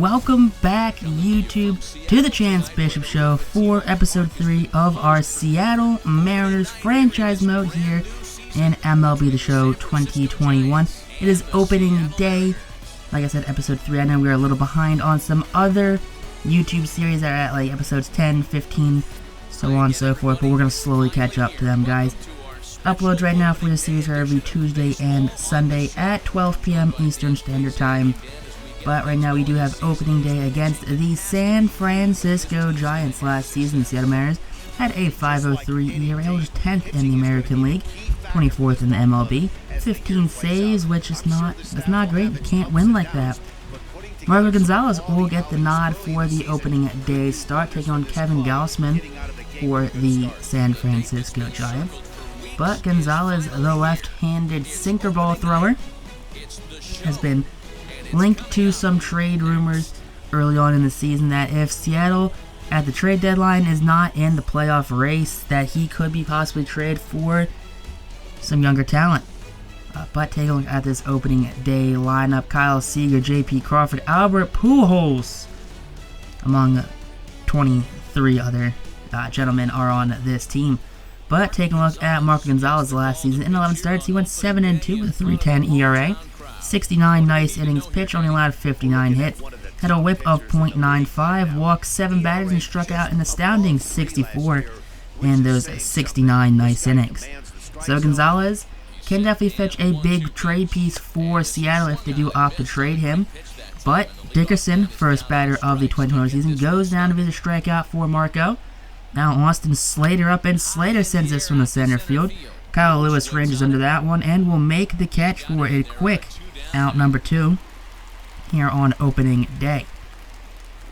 welcome back YouTube to the Chance Bishop Show for episode 3 of our Seattle Mariners franchise mode here in MLB The Show 2021. It is opening day, like I said, episode 3. I know we're a little behind on some other YouTube series that are at like episodes 10, 15, so on and so forth, but we're going to slowly catch up to them, guys. Uploads right now for this series are every Tuesday and Sunday at 12 p.m. Eastern Standard Time. But right now we do have opening day against the San Francisco Giants. Last season, the Seattle Mariners had a 5.03 ERA, which is 10th in the American League, 24th in the MLB, 15 saves, which is not great. You can't win like that. Marco Gonzalez will get the nod for the opening day start, taking on Kevin Gausman for the San Francisco Giants. But Gonzalez, the left-handed sinker ball thrower, has been linked to some trade rumors early on in the season that if Seattle at the trade deadline is not in the playoff race, that he could be possibly traded for some younger talent. But take a look at this opening day lineup. Kyle Seager, J.P. Crawford, Albert Pujols, among 23 other gentlemen are on this team. But taking a look at Marco Gonzalez last season, in 11 starts, he went 7-2 with a 3.10 ERA, 69 nice innings pitched, only allowed 59 hits, had a whip of .95, walked 7 batters, and struck out an astounding 64 in those 69 nice innings. So Gonzalez can definitely fetch a big trade piece for Seattle if they do opt to trade him. But Dickerson, first batter of the 2021 season, goes down to be the strikeout for Marco. Now Austin Slater up, and Slater sends this from the center field. Kyle Lewis ranges under that one and will make the catch for a quick out number 2 here on opening day.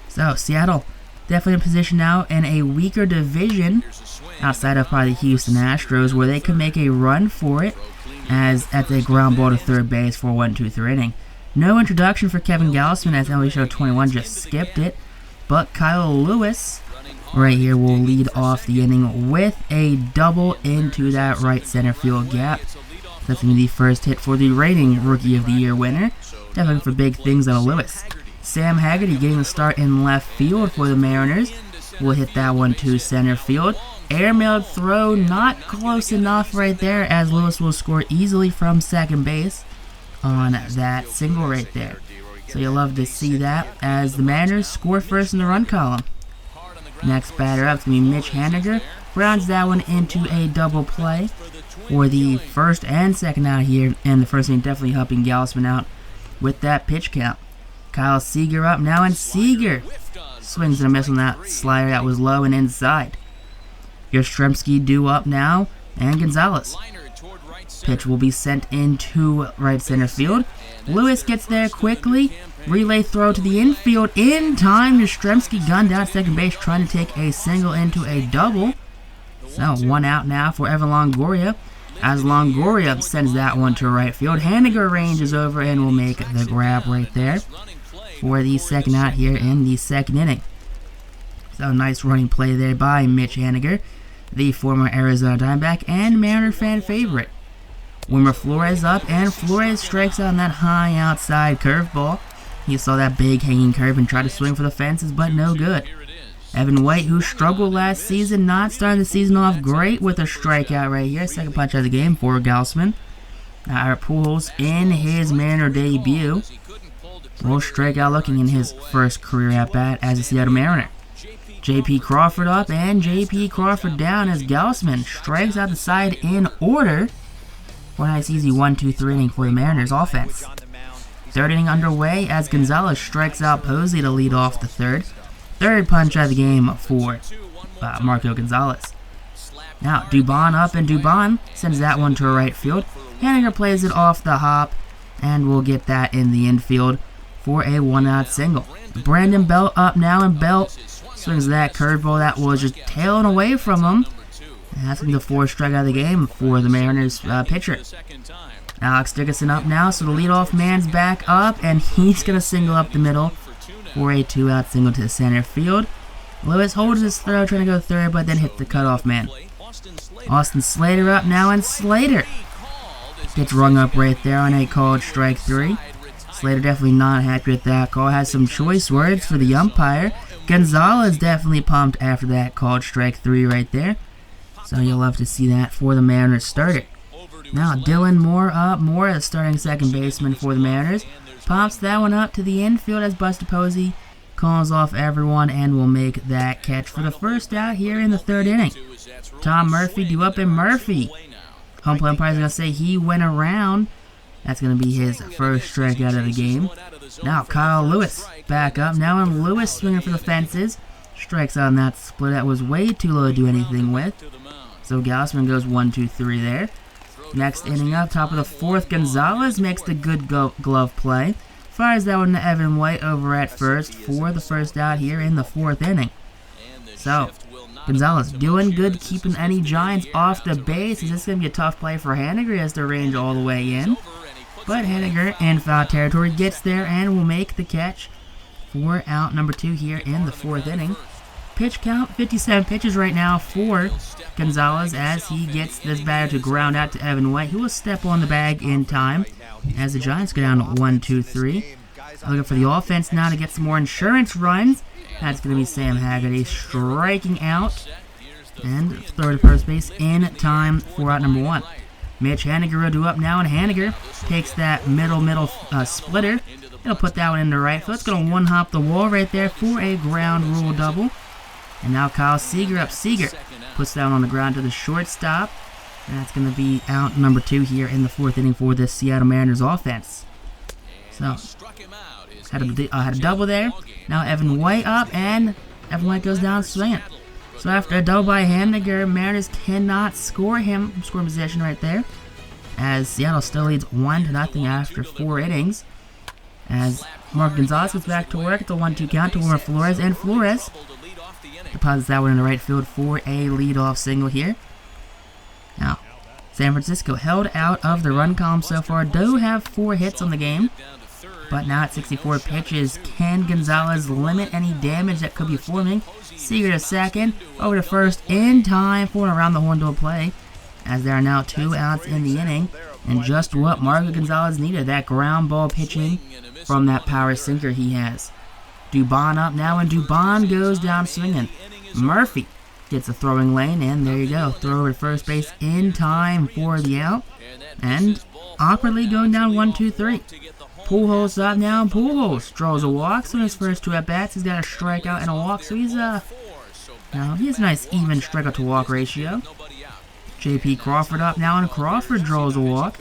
So Seattle definitely in position now in a weaker division outside of probably the Houston Astros, where they could make a run for it as at the ground ball to third base for a 1-2-3 inning. No introduction for Kevin Gausman, as MLB Show 21 just skipped it, but Kyle Lewis right here will lead off the inning with a double into that right center field gap. That's going to be the first hit for the reigning Rookie of the Year winner. Definitely for big things out of Lewis. Sam Haggerty getting the start in left field for the Mariners. Will hit that one to center field. Airmailed throw, not close enough right there, as Lewis will score easily from second base on that single right there. So you'll love to see that as the Mariners score first in the run column. Next batter up is going to be Mitch Haniger. Rounds that one into a double play for the first and second out here. And the first inning definitely helping Gausman out with that pitch count. Kyle Seager up now, and Seager swings and a miss on that slider that was low and inside. Yastrzemski due up now, and Gonzalez. Pitch will be sent into right center field. Lewis gets there quickly. Relay throw to the infield in time. Yastrzemski gunned out second base, trying to take a single into a double. So 1 out now for Evan Longoria, as Longoria sends that one to right field. Haniger ranges over and will make the grab right there for the second out here in the second inning. So nice running play there by Mitch Haniger, the former Arizona Diamondback and Mariner fan favorite. Wilmer Flores up, and Flores strikes out on that high outside curveball. He saw that big hanging curve and tried to swing for the fences, but no good. Evan White, who struggled last season, not starting the season off great with a strikeout right here. Second punch of the game for Gausman. Albert Pujols in his Mariner debut will strike out looking in his first career at-bat as a Seattle Mariner. J.P. Crawford up, and J.P. Crawford down as Gausman strikes out the side in order for a nice easy 1-2-3 inning for the Mariners offense. Third inning underway as Gonzalez strikes out Posey to lead off the third. Third punch of the game for Marco Gonzalez. Now Dubon up, and Dubon sends that one to right field. Haniger plays it off the hop and will get that in the infield for a 1-out single. Brandon Belt up now, and Belt swings that curveball that was just tailing away from him. And that's going to be the fourth strikeout of the game for the Mariners pitcher. Alex Dickerson up now, so the leadoff man's back up, and he's going to single up the middle for a 2-out single to the center field. Lewis holds his throw, trying to go third, but then hit the cutoff man. Austin Slater up now, and Slater gets rung up right there on a called strike 3. Slater definitely not happy with that call. Has some choice words for the umpire. Gonzalez definitely pumped after that called strike 3 right there. So you'll love to see that for the Mariners starter. Now Dylan Moore up. Moore is starting second baseman for the Mariners. Pops that one up to the infield as Buster Posey calls off everyone and will make that catch for the first out here in the 3rd inning. Tom Murphy due up, and Murphy. Home plate umpire is going to say he went around. That's going to be his first strikeout of the game. Now Kyle Lewis back up. Now and Lewis swinging for the fences. Strikes on that split that was way too low to do anything with. So Gausman goes 1-2-3 there. Next inning up, top of the 4th, Gonzalez makes the good glove play. Fires that one to Evan White over at first for the first out here in the 4th inning. So, Gonzalez doing good, keeping any Giants off the base. Is this going to be a tough play for Haniger? He has to range all the way in. But Haniger in foul territory gets there and will make the catch for out number 2 here in the 4th inning. Pitch count, 57 pitches right now for Gonzalez as he gets this batter to ground out to Evan White. He will step on the bag in time as the Giants go down 1-2-3. Looking for the offense now to get some more insurance runs. That's going to be Sam Haggerty striking out and throw to first base in time for out number 1. Mitch Haniger will do up now, and Haniger takes that middle splitter. He'll put that one into right field. It's going to one-hop the wall right there for a ground rule double. And now Kyle Seager up. Seager puts that one on the ground to the shortstop. And that's going to be out number 2 here in the 4th inning for this Seattle Mariners offense. So, had a double there. Now Evan White up, and Evan White goes down swinging. So after a double by Haniger, Mariners cannot score him. Score possession right there, as Seattle still leads 1-0 after 4 innings. As Mark Gonzalez gets back to work, it's a 1-2 count to Wilmer Flores, and Flores deposits that one in the right field for a leadoff single here. Now, San Francisco held out of the run column so far. Do have 4 hits on the game, but now at 64 pitches, can Gonzalez limit any damage that could be forming? Seager to second, over to first in time for an around the horn double play, as there are now 2 outs in the inning, and just what Marco Gonzalez needed, that ground ball pitching from that power sinker he has. Dubon up now, and Dubon goes down swinging. Murphy gets a throwing lane, and there you go. Throw over to first base in time for the out. And awkwardly going down 1-2-3. Pujols up now, and Pujols draws a walk. So in his first 2 at-bats, he's got a strikeout and a walk. So he's he has a nice even strikeout to walk ratio. J.P. Crawford up now, and Crawford draws a walk.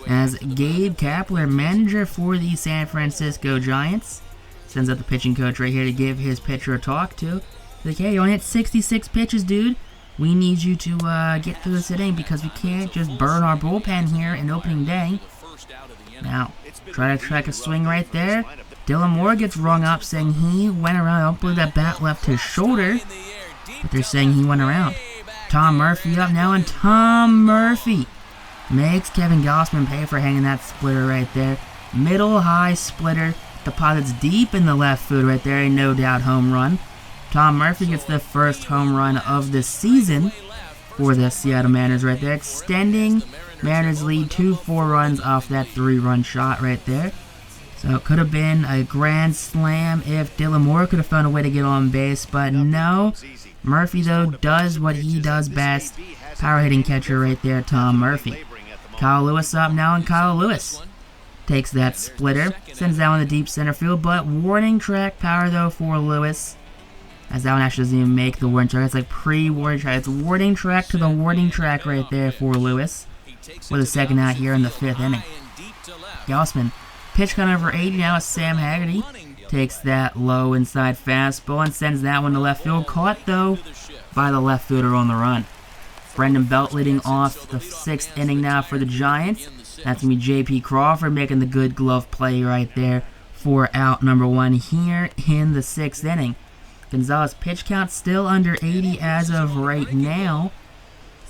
As Gabe Kapler, manager for the San Francisco Giants, sends out the pitching coach right here to give his pitcher a talk to. Like, hey, you only hit 66 pitches, dude. We need you to get through this inning because we can't just burn our bullpen here in opening day. Now, try to track a swing right there. Dylan Moore gets rung up saying he went around. I don't believe that bat left his shoulder, but they're saying he went around. Tom Murphy up now, and Tom Murphy makes Kevin Gausman pay for hanging that splitter right there. Middle high splitter. Deposits deep in the left field right there, a no doubt home run. Tom Murphy gets the first home run of the season for the Seattle Mariners right there, extending Mariners lead to 4 runs off that 3-run shot right there. So it could have been a grand slam if Dylan Moore could have found a way to get on base, but no. Murphy, though, does what he does best. Power hitting catcher right there, Tom Murphy. Kyle Lewis up now, and Kyle Lewis takes that splitter, sends that one to deep center field, but warning track power, though, for Lewis, as that one actually doesn't even make the warning track. It's like pre-warning track. It's warning track to the warning track right there for Lewis, with a second out here in the 5th inning. Gausman, pitch count over 80 now as Sam Haggerty takes that low inside fastball and sends that one to left field. Caught, though, by the left fielder on the run. Brendan Belt leading off the 6th inning now for the Giants. That's going to be J.P. Crawford making the good glove play right there for out number 1 here in the 6th inning. Gonzalez pitch count still under 80 as of right now.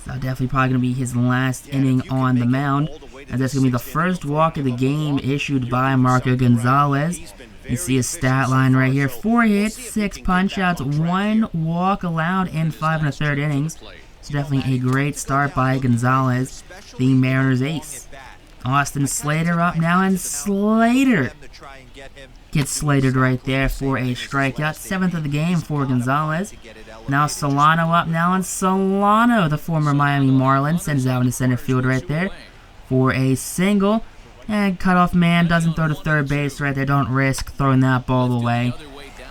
So definitely probably going to be his last inning on the mound. And that's going to be the first walk of the game issued by Marco Gonzalez. You see his stat line right here. 4 hits, 6 punch-outs, 1 walk allowed in 5 1/3 innings. So definitely a great start by Gonzalez, the Mariners ace. Austin Slater up now, and Slater gets slated right there for a strikeout. 7th of the game for Gonzalez. Now Solano up now, and Solano, the former Miami Marlin, sends out into center field right there for a single. And cutoff man doesn't throw to third base right there. Don't risk throwing that ball away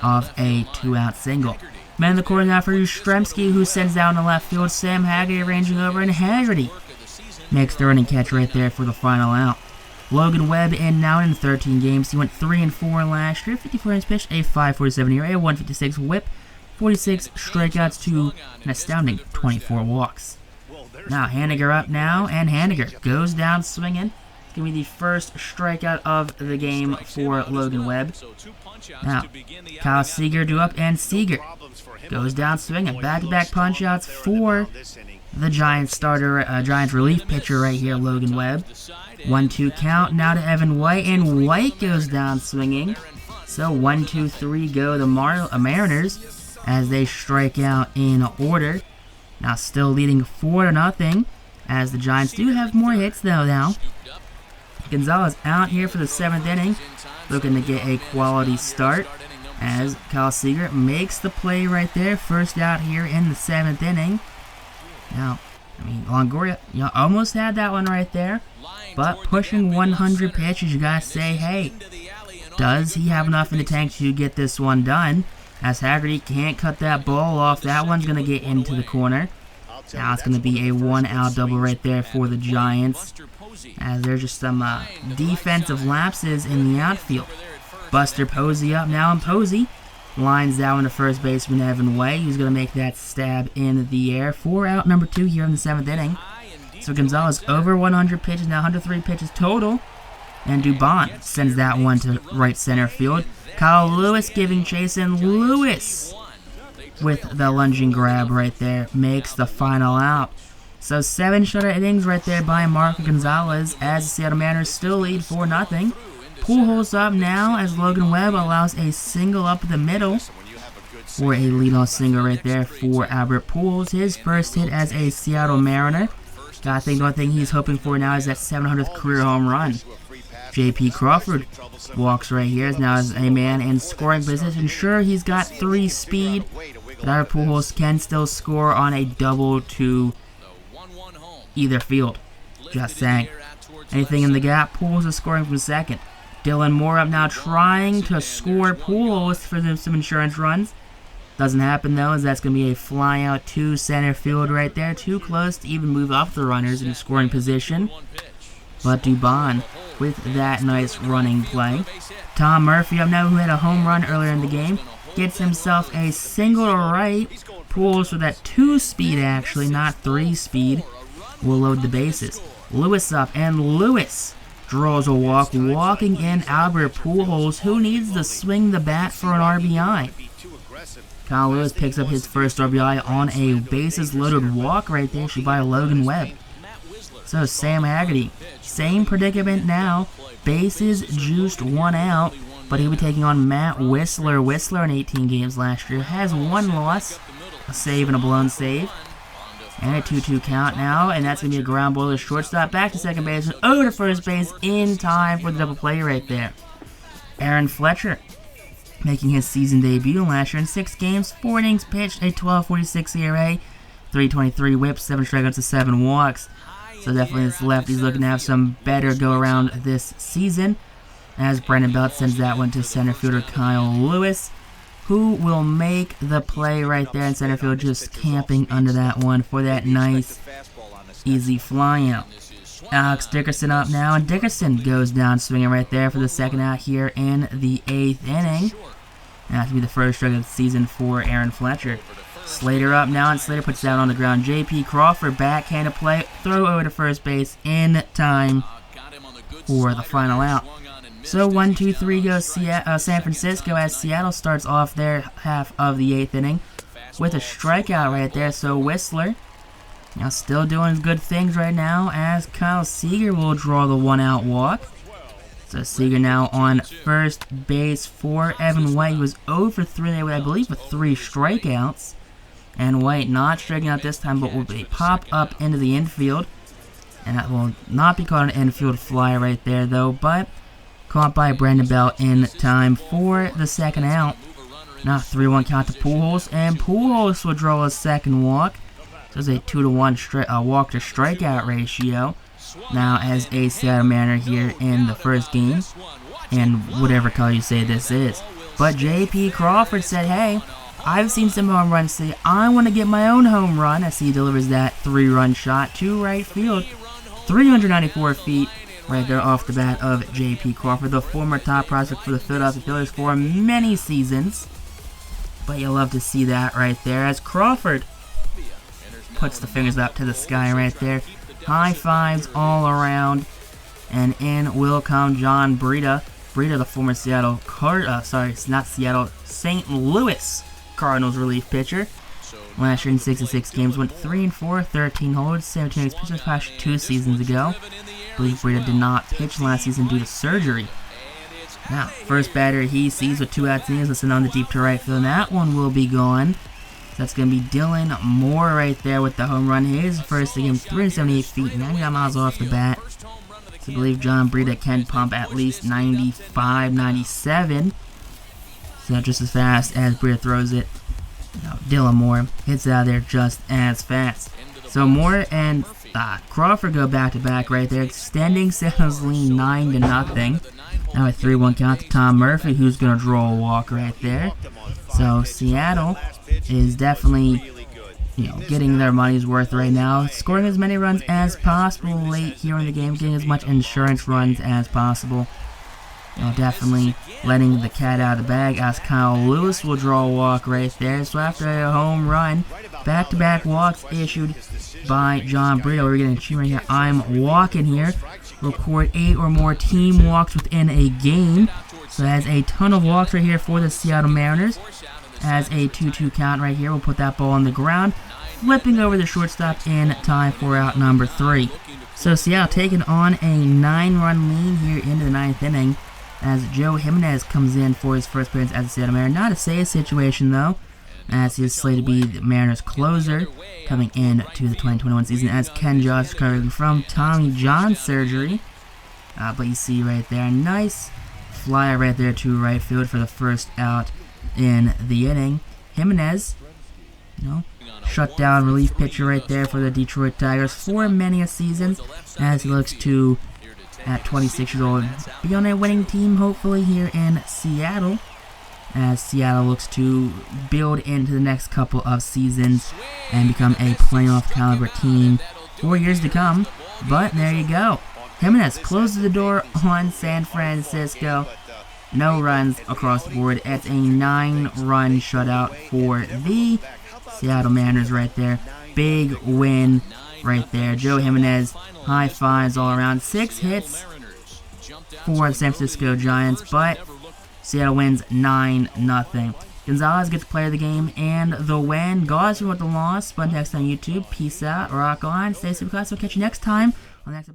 off a 2-out single. Man in the corner now for Yastrzemski, who sends down to left field. Sam Haggerty ranging over, and Haggerty makes the running catch right there for the final out. Logan Webb in now in 13 games. He went 3-4 last year. 54 innings pitched, a 5.47 ERA, 156 WHIP, 46 strikeouts to an astounding 24 walks. Now Haniger up now, and Haniger goes down swinging. It's going to be the first strikeout of the game for Logan Webb. Now, Kyle Seager due up, and Seager goes down swinging. Back-to-back punch-outs for the Giants starter, Giants relief pitcher right here, Logan Webb. 1-2 count now to Evan White, and White goes down swinging. So 1-2-3 go the Mariners as they strike out in order. Now still leading 4-0 as the Giants do have more hits though now. Gonzalez out here for the 7th inning, looking to get a quality start as Kyle Seager makes the play right there. First out here in the 7th inning. Now, Longoria, almost had that one right there, but pushing 100 pitches, you gotta say, hey, does he have enough in the tank to get this one done? As Haggerty can't cut that ball off. That one's gonna get into the corner. Now it's gonna be a 1-out double right there for the Giants, as there's just some defensive lapses in the outfield. Buster Posey up now, and Posey lines out into first baseman Evan White, who's going to make that stab in the air for out number 2 here in the 7th inning. So Gonzalez over 100 pitches, now 103 pitches total. And Dubon sends that one to right center field. Kyle Lewis giving chase, and Lewis with the lunging grab right there makes the final out. So 7 shutout innings right there by Marco Gonzalez as the Seattle Mariners still lead 4-0. Pujols up now as Logan Webb allows a single up the middle for a leadoff single right there for Albert Pujols. His first hit as a Seattle Mariner. I think the only thing he's hoping for now is that 700th career home run. J.P. Crawford walks right here now as a man in scoring position. Sure, he's got 3 speed, but Albert Pujols can still score on a double to either field. Just saying. Anything in the gap, Pujols is scoring from second. Dylan Moore up now trying to score Pujols for some insurance runs. Doesn't happen though, as that's going to be a fly out to center field right there. Too close to even move up the runners in scoring position. But Dubon with that nice running play. Tom Murphy up now, who had a home run earlier in the game, gets himself a single to right. Pujols with that 2 speed actually, not 3 speed, will load the bases. Lewis up, and Lewis draws a walk, walking in Albert Pujols, who needs to swing the bat for an RBI. Kyle Lewis picks up his first RBI on a bases-loaded walk right there, by Logan Webb. So Sam Haggerty, same predicament now, bases juiced, 1 out, but he'll be taking on Matt Whistler. Whistler in 18 games last year has 1 loss, a save and a blown save. And a 2-2 count now, and that's going to be a ground ball to shortstop, back to second base, and over to first base in time for the double play right there. Aaron Fletcher making his season debut last year in 6 games, 4 innings pitched, a 12.46 ERA, 3.23 WHIP, 7 strikeouts to 7 walks. So definitely this left, he's looking to have some better go around this season, as Brandon Belt sends that one to center fielder Kyle Lewis, who will make the play right there in center field, just camping under that one for that nice, easy fly out. Alex Dickerson up now, and Dickerson goes down swinging right there for the second out here in the 8th inning. And that's going to be the first strike of the season for Aaron Fletcher. Slater up now, and Slater puts that on the ground. J.P. Crawford backhanded play, throw over to first base in time for the final out. So 1-2-3 goes San Francisco as Seattle starts off their half of the 8th inning with a strikeout right there. So Whistler now still doing good things right now as Kyle Seager will draw the 1-out walk. So Seager now on first base for Evan White, who was 0 for 3 there with, I believe, with 3 strikeouts. And White not striking out this time, but will be pop up into the infield. And that will not be caught an infield fly right there, though, but caught by Brandon Bell in time for the second out. Now 3-1 count to Pujols, and Pujols will draw a second walk. So it's a 2-to-1 walk to strikeout ratio. Now as a Seattle Mariner here in the first game, and whatever color you say this is. But J.P. Crawford said, hey, I've seen some home runs today. I want to get my own home run as he delivers that 3-run shot to right field. 394 feet right there off the bat of J.P. Crawford, the former top prospect for the Philadelphia Phillies for many seasons. But you'll love to see that right there as Crawford puts the fingers up to the sky right there. High fives all around. And in will come John Breida. Breida, the former St. Louis Cardinals relief pitcher. Last year in 66 games, went 3-4, 13 holds, 17 innings pitches past 2 seasons ago. I believe Breida did not pitch last season due to surgery. Now, first batter he sees with 2 outs in the listen on the deep to right field, and that one will be gone. So that's going to be Dylan Moore right there with the home run. His first game, 378 feet, 99 miles off the bat. So I believe John Breida can pump at least 95, 97. So just as fast as Breida throws it, Dylan Moore hits out of there just as fast. So Moore and Crawford go back-to-back right there, extending Seattle's lead 9-0. Now a 3-1 count to Tom Murphy, who's going to draw a walk right there. So Seattle is definitely, getting their money's worth right now, scoring as many runs as possible late here in the game, getting as much insurance runs as possible. Definitely letting the cat out of the bag as Kyle Lewis will draw a walk right there. So after a home run, back-to-back walks issued by John Breida. We're getting a achievement here. I'm walking here. Record 8 or more team walks within a game. So that's a ton of walks right here for the Seattle Mariners. As a 2-2 count right here, we'll put that ball on the ground, flipping over the shortstop in time for out number 3. So Seattle taking on a 9-run lead here into the 9th inning, as Joe Jimenez comes in for his first appearance as a Seattle Mariner. Not a safe situation though, as he is slated to be the Mariners closer coming into the 2021 season, as Ken Josh is recovering from Tommy John surgery. But you see right there, nice flyer right there to right field for the first out in the inning. Jimenez, shut down relief pitcher right there for the Detroit Tigers for many a season, as he looks to, at 26 years old, be on a winning team hopefully here in Seattle, as Seattle looks to build into the next couple of seasons and become a playoff caliber team for years to come. But there you go. Jimenez closes the door on San Francisco. No runs across the board. It's a 9-run shutout for the Seattle Mariners right there. Big win right there. Joe Jimenez, high fives all around. 6 hits for the San Francisco Giants, but Seattle wins 9-0. Gonzalez gets player of the game and the win. Gauzy with the loss. But next on YouTube. Peace out. Rock on. Stay super class. We'll catch you next time on the next episode.